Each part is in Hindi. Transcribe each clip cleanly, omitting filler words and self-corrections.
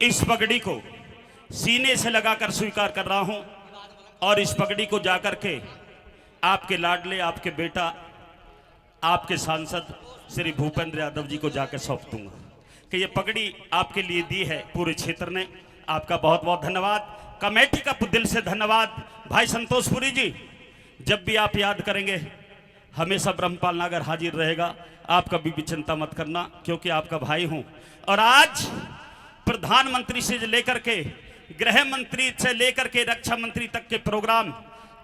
इस पगड़ी को सीने से लगाकर स्वीकार कर रहा हूं और इस पगड़ी को जाकर के आपके लाडले, आपके बेटा, आपके सांसद श्री भूपेंद्र यादव जी को जाकर सौंप दूंगा कि ये पगड़ी आपके लिए दी है पूरे क्षेत्र ने। आपका बहुत बहुत धन्यवाद। कमेटी का दिल से धन्यवाद। भाई संतोषपुरी जी, जब भी आप याद करेंगे हमेशा ब्रह्मपाल नागर हाजिर रहेगा। आप कभी भी चिंता मत करना, क्योंकि आपका भाई हूं। और आज प्रधानमंत्री से लेकर के गृह मंत्री से लेकर के रक्षा मंत्री तक के प्रोग्राम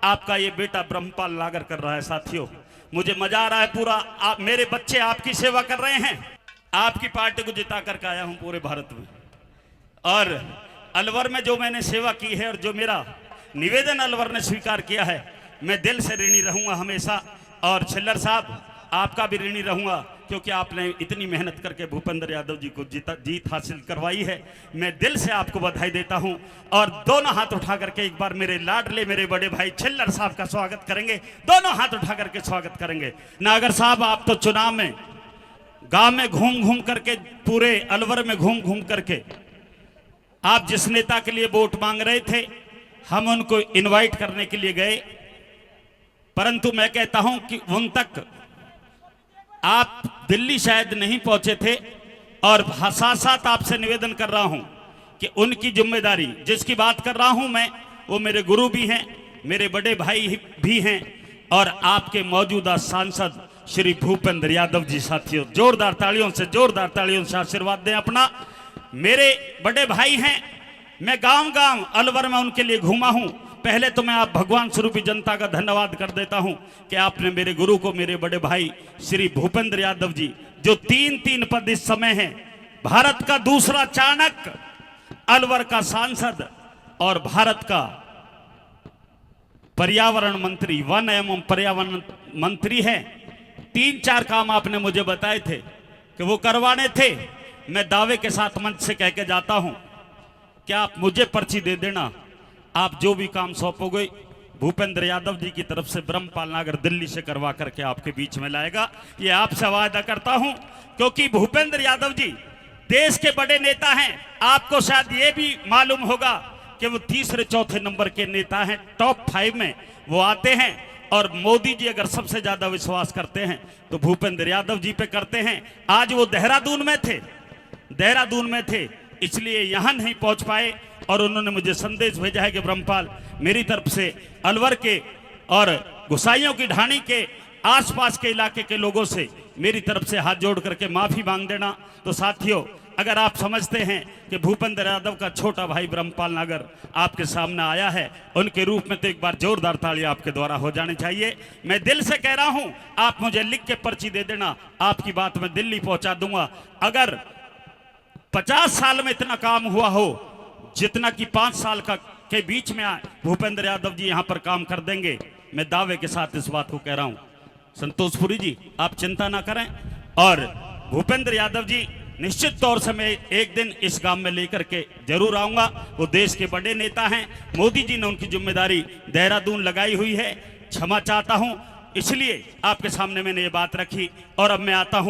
आपका ये बेटा ब्रह्मपाल नागर कर रहा है। साथियों, मुझे मजा आ रहा है पूरा। मेरे बच्चे आपकी सेवा कर रहे हैं। आपकी पार्टी को जिता करके आया हूं पूरे भारत में, और अलवर में जो मैंने सेवा की है और जो मेरा निवेदन अलवर ने स्वीकार किया है, मैं दिल से ऋणी रहूंगा हमेशा। और छिल्लर साहब, आपका भी ऋणी रहूंगा, क्योंकि आपने इतनी मेहनत करके भूपेंद्र यादव जी को जीत हासिल करवाई है। मैं दिल से आपको बधाई देता हूं। और दोनों हाथ उठा करके एक बार मेरे लाडले, मेरे बड़े भाई छिल्लर साहब का स्वागत करेंगे। दोनों हाथ उठा करके स्वागत करेंगे। नागर साहब, आप तो चुनाव में गांव में घूम घूम करके, पूरे अलवर में घूम घूम करके आप जिस नेता के लिए वोट मांग रहे थे, हम उनको इनवाइट करने के लिए गए, परंतु मैं कहता हूं कि उन तक आप दिल्ली शायद नहीं पहुंचे थे। और साथ साथ आपसे निवेदन कर रहा हूं कि उनकी जिम्मेदारी, जिसकी बात कर रहा हूं मैं, वो मेरे गुरु भी हैं, मेरे बड़े भाई भी हैं, और आपके मौजूदा सांसद श्री भूपेंद्र यादव जी। साथियों, जोरदार तालियों से आशीर्वाद दें अपना। मेरे बड़े भाई हैं। मैं गांव गांव अलवर में उनके लिए घूमा हूं। पहले तो मैं आप भगवान स्वरूपी जनता का धन्यवाद कर देता हूं कि आपने मेरे गुरु को, मेरे बड़े भाई श्री भूपेंद्र यादव जी, जो तीन पद इस समय हैं, भारत का दूसरा चाणक्य, अलवर का सांसद और भारत का पर्यावरण मंत्री, वन एवं पर्यावरण मंत्री है। 3-4 काम आपने मुझे बताए थे कि वो करवाने थे। मैं दावे के साथ मंच से कह के जाता हूं कि आप मुझे पर्ची दे देना, आप जो भी काम सौंपोगे भूपेंद्र यादव जी की तरफ से ब्रह्मपाल नागर दिल्ली से करवा करके आपके बीच में लाएगा। ये आपसे वादा करता हूं, क्योंकि भूपेंद्र यादव जी देश के बड़े नेता हैं। आपको शायद ये भी मालूम होगा कि वो 3-4 नंबर के नेता हैं, टॉप 5 में वो आते हैं। और मोदी जी अगर सबसे ज्यादा विश्वास करते हैं तो भूपेंद्र यादव जी पे करते हैं। आज वो देहरादून में थे, इसलिए यहां नहीं पहुंच पाए, और उन्होंने मुझे संदेश भेजा है कि ब्रह्मपाल, मेरी तरफ से अलवर के और गुसाइयों की ढाणी के आसपास के इलाके के लोगों से मेरी तरफ से हाथ जोड़ करके माफी मांग देना। तो साथियों, अगर आप समझते हैं कि भूपेंद्र यादव का छोटा भाई ब्रह्मपाल नागर आपके सामने आया है, उनके रूप में, तो एक बार जोरदार तालियां आपके द्वारा हो जानी चाहिए। मैं दिल से कह रहा हूं, आप मुझे लिख के पर्ची दे देना, आपकी बात मैं दिल्ली पहुंचा दूंगा। अगर 50 साल में इतना काम हुआ हो जितना कि 5 साल के बीच में भूपेंद्र यादव जी यहां पर काम कर देंगे, मैं दावे के साथ इस बात को कह रहा हूं। संतोषपुरी जी, आप चिंता ना करें, और भूपेंद्र यादव जी निश्चित तौर से मैं एक दिन इस गांव में लेकर के जरूर आऊंगा। वो देश के बड़े नेता हैं। मोदी जी ने उनकी जिम्मेदारी देहरादून लगाई हुई है। क्षमा चाहता हूं, इसलिए आपके सामने मैंने ये बात रखी। और अब मैं आता हूं